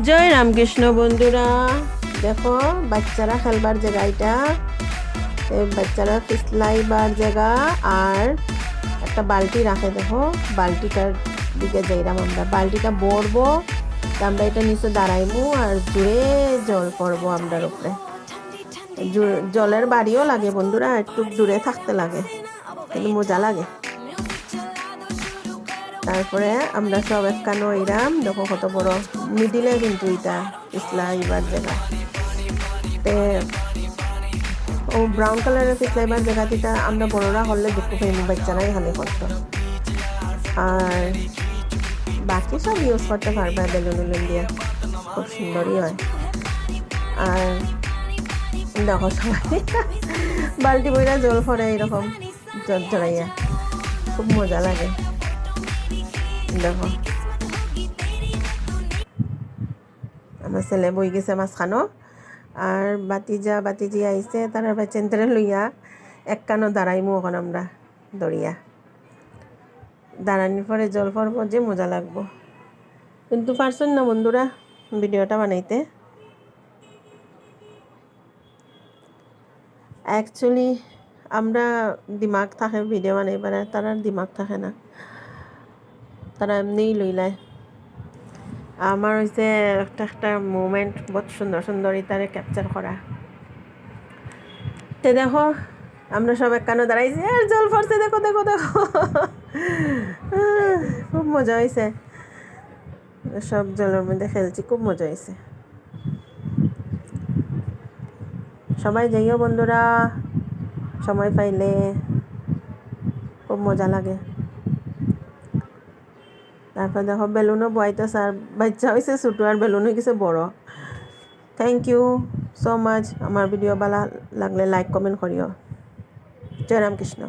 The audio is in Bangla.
জয় রামকৃষ্ণ বন্ধুরা, দেখো বাচ্চারা খেলবার জায়গা এটা, বাচ্চারা ফিসলাইবার জায়গা। আর একটা বালতি রাখে, দেখো বালতিটার দিকে যাইরাম আমরা, বালতিটা ভরবো, আমরা এটা নিচে দাঁড়াইবো আর জুড়ে জল পড়বো আমরার উপরে। জলের বাড়িও লাগে বন্ধুরা, একটু দূরে থাকতে লাগে কিন্তু মজা লাগে। তারপরে আমরা সব একখানো ইরাম, দেখো কত বড় মিডিলে কিন্তু এটা ফিসলাইবার জায়গা। ও ব্রাউন কালারের ফিসলাইবার জায়গাটা আমরা বড়রা হলে দেখতে পাইনি, বাচ্চারাই খালি করতো। আর বাকি সব ইউজ করতে পারবে বেলুন দিয়ে, খুব সুন্দরই হয়। আর দেখো সবাই বালতি বইরা জল পড়ে এরকম জড়াইয়া, খুব মজা লাগে। দেখো আমার ছেলে বই গেছে মাঝখানো, আর বাতিজি আইসে, তারা বাচ্চেন্দ্রে লইয়া এক কানো দাঁড়াইমু এখন আমরা দড়িয়া। দাঁড়ানোর পরে জল পড়বো, যে মজা লাগবো। কিন্তু পারছেন না বন্ধুরা ভিডিওটা বানাইতে, অ্যাকচুয়ালি আমরা দিমাগ থাকে ভিডিও বানাইবার, তারা দিমাগ থাকে না, তারা এমনিই লইলায়। আমার হয়েছে একটা মুমেন্ট বহুত সুন্দর সুন্দর তারে ক্যাপচার করা। তে দেখো আমরা সব একখানো দাঁড়াইছি আর জল পড়ছে, দেখো দেখো দেখো খুব মজা হয়েছে, সব জলের মধ্যে খেলছি, খুব মজা হয়েছে। সবাই যাইও বন্ধুরা, সময় পাইলে, খুব মজা লাগে। তারপর দেখো বেলুনও বয়াইতেছে, আর বাচ্চা হয়েছে ছোটো আর বেলুন হয়ে গেছে বড়। Thank you so much. আমার ভিডিও ভালো লাগলে লাইক কমেন্ট করিও। জয় রামকৃষ্ণ।